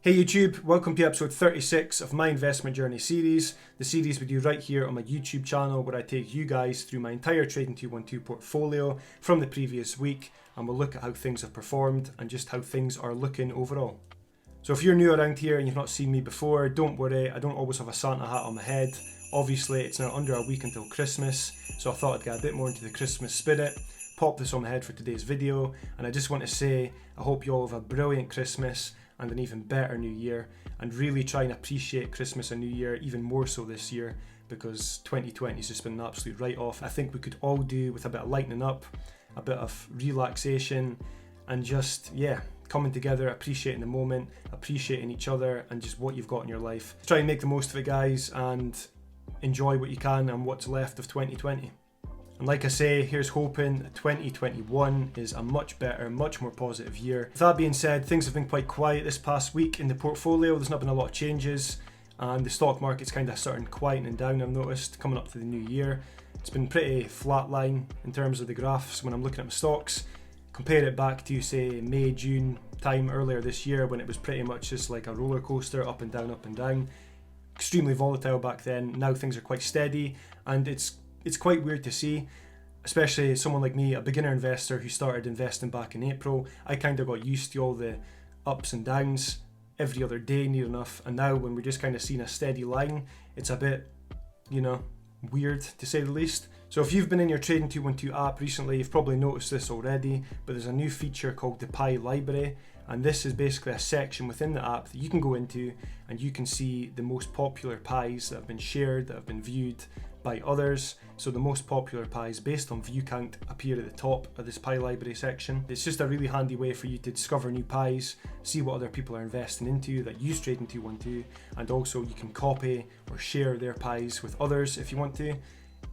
Hey YouTube, welcome to episode 36 of my investment journey series, the series we do right here on my YouTube channel where I take you guys through my entire Trading 212 portfolio from the previous week, and we'll look at how things have performed and just how things are looking overall. So if you're new around here and you've not seen me before, don't worry, I don't always have a Santa hat on my head. Obviously it's now under a week until Christmas, so I thought I'd get a bit more into the Christmas spirit, pop this on my head for today's video, and I just want to say I hope you all have a brilliant Christmas and an even better New Year, and really try and appreciate Christmas and New Year even more so this year, because 2020 has just been an absolute write-off. I think we could all do with a bit of lightening up, a bit of relaxation, and just, coming together, appreciating the moment, appreciating each other, and just what you've got in your life. Try and make the most of it, guys, and enjoy what you can and what's left of 2020. And like I say, here's hoping that 2021 is a much better, much more positive year. With that being said, things have been quite quiet this past week in the portfolio. There's not been a lot of changes, and the stock market's kind of starting quietening down, I've noticed, coming up to the new year. It's been pretty flatline in terms of the graphs when I'm looking at my stocks. Compare it back to, say, May, June time earlier this year when it was pretty much just like a roller coaster, up and down, up and down. Extremely volatile back then. Now things are quite steady, and it's quite weird to see, especially someone like me, a beginner investor who started investing back in April. I kind of got used to all the ups and downs every other day near enough, and now when we're just kind of seeing a steady line, it's a bit, weird to say the least. So if you've been in your Trading 212 app recently, you've probably noticed this already, but there's a new feature called the Pie Library, and this is basically a section within the app that you can go into and you can see the most popular pies that have been shared, that have been viewed by others. So the most popular pies based on view count appear at the top of this pie library section. It's just a really handy way for you to discover new pies, see what other people are investing into that use Trading 212, and also you can copy or share their pies with others if you want to.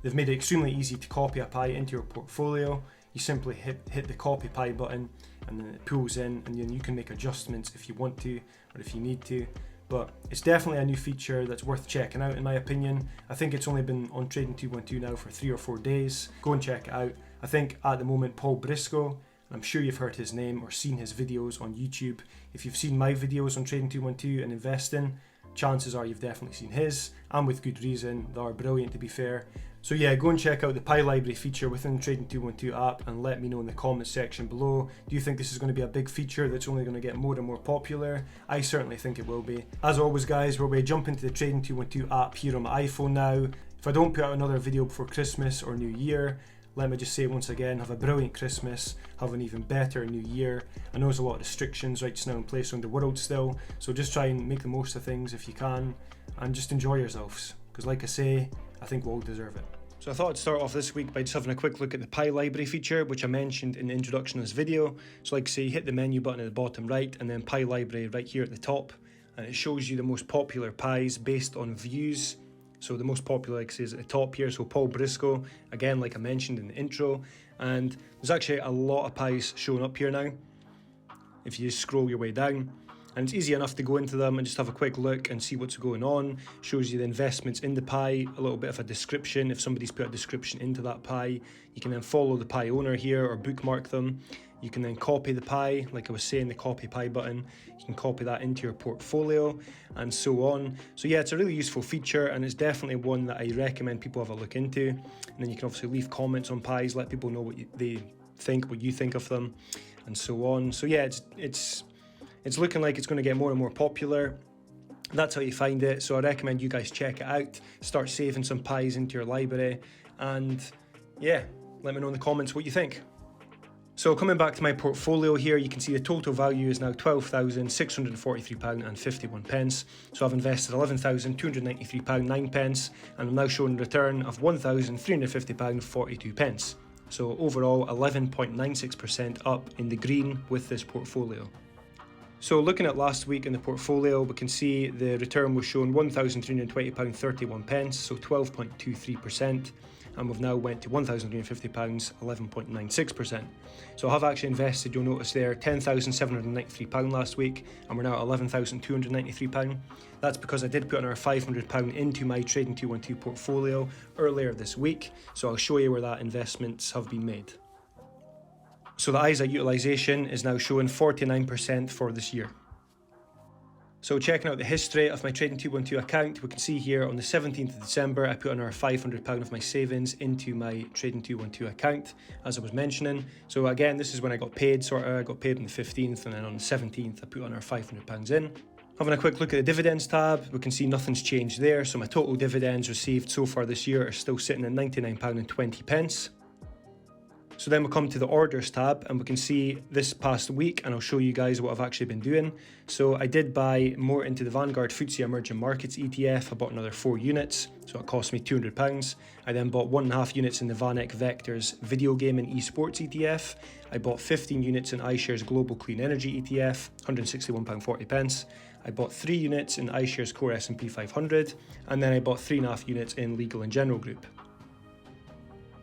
They've made it extremely easy to copy a pie into your portfolio. You simply hit the copy pie button and then it pulls in, and then you can make adjustments if you want to or if you need to. But it's definitely a new feature that's worth checking out in my opinion. I think it's only been on Trading 212 now for 3 or 4 days. Go and check it out. I think at the moment Paul Briscoe, I'm sure you've heard his name or seen his videos on YouTube. If you've seen my videos on Trading 212 and investing, chances are you've definitely seen his, and with good reason. They are brilliant, to be fair. So yeah, go and check out the Pie Library feature within the Trading 212 app and let me know in the comments section below. Do you think this is going to be a big feature that's only going to get more and more popular? I certainly think it will be. As always guys, we're going to jump into the Trading 212 app here on my iPhone now. If I don't put out another video before Christmas or New Year, let me just say once again, have a brilliant Christmas, have an even better New Year. I know there's a lot of restrictions right just now in place around the world still, so just try and make the most of things if you can, and just enjoy yourselves, because like I say, I think we all deserve it. So I thought I'd start off this week by just having a quick look at the Pie Library feature, which I mentioned in the introduction of this video. So like I say, hit the menu button at the bottom right, and then Pie Library right here at the top, and it shows you the most popular pies based on views. So the most popular, like I say, is at the top here. So Paul Briscoe, again, like I mentioned in the intro, and there's actually a lot of pies showing up here now if you just scroll your way down. And it's easy enough to go into them and just have a quick look and see what's going on. Shows you the investments in the pie, a little bit of a description. If somebody's put a description into that pie, you can then follow the pie owner here or bookmark them. You can then copy the pie, like I was saying, the copy pie button. You can copy that into your portfolio and so on. So yeah, it's a really useful feature, and it's definitely one that I recommend people have a look into. And then you can obviously leave comments on pies, let people know what they think, what you think of them, and so on. So yeah, it's looking like it's going to get more and more popular. That's how you find it, so I recommend you guys check it out. Start saving some pies into your library, and yeah, let me know in the comments what you think. So coming back to my portfolio here, you can see the total value is now £12,643.51. So I've invested £11,293.09, and I'm now showing a return of £1,350.42. So overall 11.96% up in the green with this portfolio. So looking at last week in the portfolio, we can see the return was shown £1,320.31, so 12.23%, and we've now went to £1,350, 11.96%. So I have actually invested, you'll notice there, £10,793 last week, and we're now at £11,293. That's because I did put another £500 into my Trading 212 portfolio earlier this week, so I'll show you where that investments have been made. So the ISA utilisation is now showing 49% for this year. So So checking out the history of my Trading 212 account, we can see here on the 17th of December, I put another £500 of my savings into my Trading 212 account, as I was mentioning. So again, this is when I got paid, I got paid on the 15th, and then on the 17th, I put another £500 in. Having a quick look at the dividends tab, we can see nothing's changed there. So my total dividends received so far this year are still sitting at £99.20. So then we'll come to the orders tab and we can see this past week, and I'll show you guys what I've actually been doing. So I did buy more into the Vanguard FTSE Emerging Markets ETF. I bought another 4 units, so it cost me £200. I then bought 1.5 units in the VanEck Vectors Video Game and Esports ETF. I bought 15 units in iShares Global Clean Energy ETF, £161.40. I bought 3 units in iShares Core S&P 500, and then I bought 3.5 units in Legal & General Group.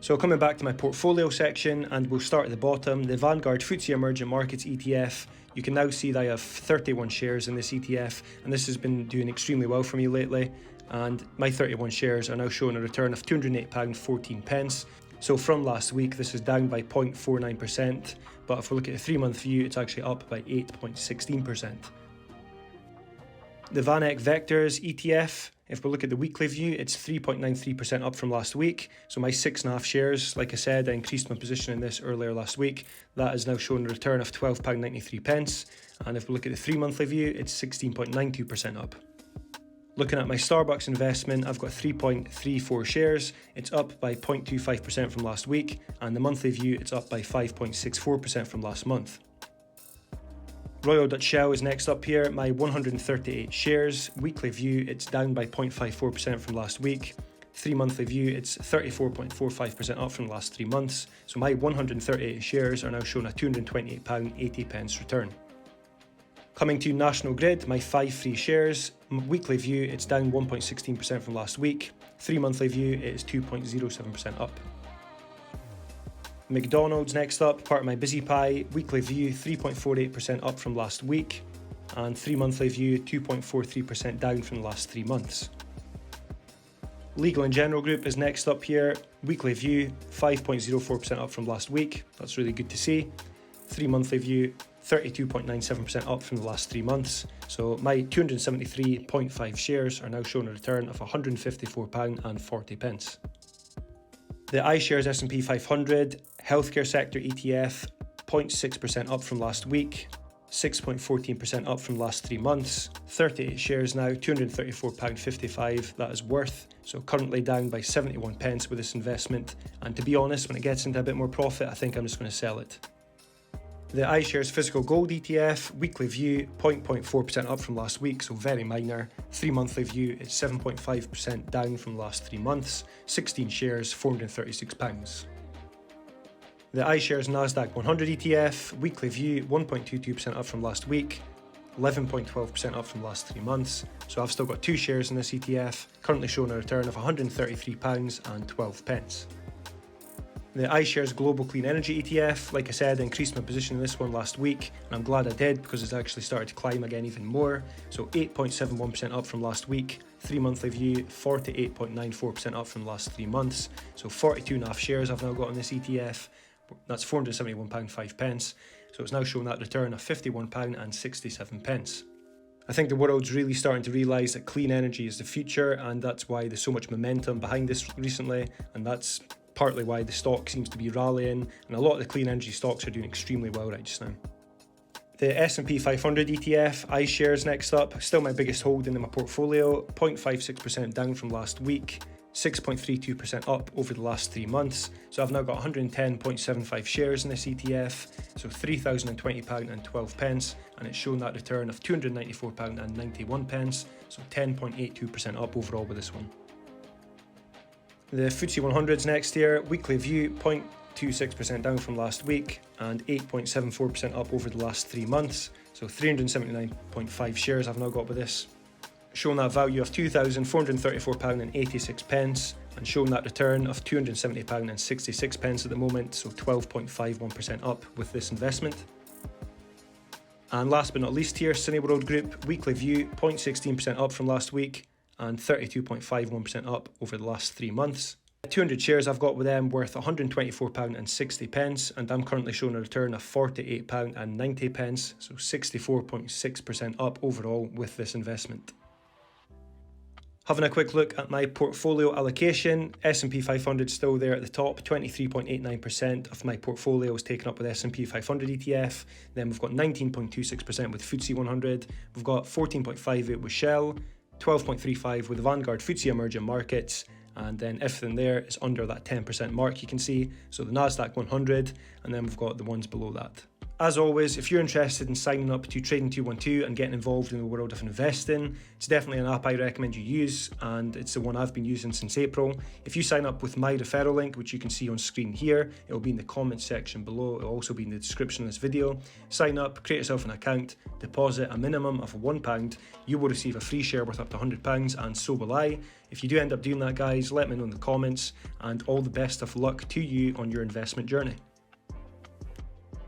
So coming back to my portfolio section, and we'll start at the bottom, the Vanguard FTSE Emerging Markets ETF. You can now see that I have 31 shares in this ETF, and this has been doing extremely well for me lately. And my 31 shares are now showing a return of £208.14. So from last week, this is down by 0.49%, but if we look at a 3-month view, it's actually up by 8.16%. The VanEck Vectors ETF, if we look at the weekly view, it's 3.93% up from last week. So my 6.5 shares, like I said, I increased my position in this earlier last week. That is now showing a return of £12.93. And if we look at the 3-monthly view, it's 16.92% up. Looking at my Starbucks investment, I've got 3.34 shares. It's up by 0.25% from last week. And the monthly view, it's up by 5.64% from last month. Royal Dutch Shell is next up here, my 138 shares. Weekly view, it's down by 0.54% from last week. 3-monthly view, it's 34.45% up from the last 3 months. So my 138 shares are now showing a £228.80 return. Coming to National Grid, my 5 free shares. Weekly view, it's down 1.16% from last week. 3-monthly view, it is 2.07% up. McDonald's next up, part of my Busy Pie. Weekly view, 3.48% up from last week. And 3-monthly view, 2.43% down from the last 3 months. Legal & General Group is next up here. Weekly view, 5.04% up from last week. That's really good to see. 3-monthly view, 32.97% up from the last 3 months. So my 273.5 shares are now showing a return of £154.40. The iShares S&P 500 Healthcare Sector ETF, 0.6% up from last week, 6.14% up from the last 3 months, 38 shares now, £234.55 that is worth, so currently down by 71 pence with this investment, and to be honest, when it gets into a bit more profit, I think I'm just going to sell it. The iShares Physical Gold ETF, weekly view, 0.4% up from last week, so very minor. 3-monthly view is 7.5% down from the last 3 months. 16 shares, £436. The iShares Nasdaq 100 ETF, weekly view, 1.22% up from last week. 11.12% up from the last 3 months. So I've still got 2 shares in this ETF, currently showing a return of £133.12. The iShares Global Clean Energy ETF, like I said, I increased my position in this one last week, and I'm glad I did because it's actually started to climb again even more. So 8.71% up from last week. 3-monthly view, 48.94% up from the last 3 months. So 42.5 shares I've now got on this ETF. That's £471.05. So it's now showing that return of £51.67. I think the world's really starting to realise that clean energy is the future, and that's why there's so much momentum behind this recently, and that's partly why the stock seems to be rallying, and a lot of the clean energy stocks are doing extremely well right just now. The S&P 500 ETF, iShares next up, still my biggest holding in my portfolio, 0.56% down from last week, 6.32% up over the last 3 months. So I've now got 110.75 shares in this ETF, so £3,020.12, and it's shown that return of £294.91, so 10.82% up overall with this one. The FTSE 100's next here, weekly view, 0.26% down from last week and 8.74% up over the last 3 months. So 379.5 shares I've now got with this. Showing that value of £2,434.86 and showing that return of £270.66 at the moment, so 12.51% up with this investment. And last but not least here, Cineworld Group, weekly view, 0.16% up from last week and 32.51% up over the last 3 months. 200 shares I've got with them worth £124.60, and I'm currently showing a return of £48.90, so 64.6% up overall with this investment. Having a quick look at my portfolio allocation, S&P 500 still there at the top, 23.89% of my portfolio is taken up with S&P 500 ETF. Then we've got 19.26% with FTSE 100, we've got 14.58% with Shell, 12.35% with the Vanguard FTSE Emerging Markets, and then everything there is under that 10% mark you can see, so the Nasdaq 100, and then we've got the ones below that. As always, if you're interested in signing up to Trading 212 and getting involved in the world of investing, it's definitely an app I recommend you use, and it's the one I've been using since April. If you sign up with my referral link, which you can see on screen here, it'll be in the comments section below, it'll also be in the description of this video. Sign up, create yourself an account, deposit a minimum of £1, you will receive a free share worth up to £100, and so will I. If you do end up doing that, guys, let me know in the comments, and all the best of luck to you on your investment journey.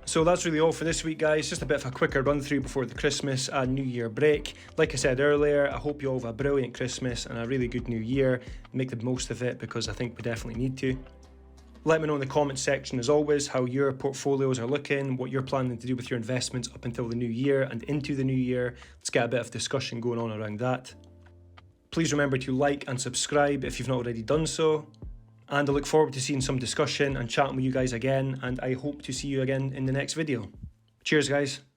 So that's really all for this week, guys. Just a bit of a quicker run through before the Christmas and New Year break. Like I said earlier, I hope you all have a brilliant Christmas and a really good New Year. Make the most of it, because I think we definitely need to. Let me know in the comments section, as always, how your portfolios are looking, what you're planning to do with your investments up until the new year and into the new year. Let's get a bit of discussion going on around that. Please remember to like and subscribe if you've not already done so. And I look forward to seeing some discussion and chatting with you guys again, and I hope to see you again in the next video. Cheers, guys.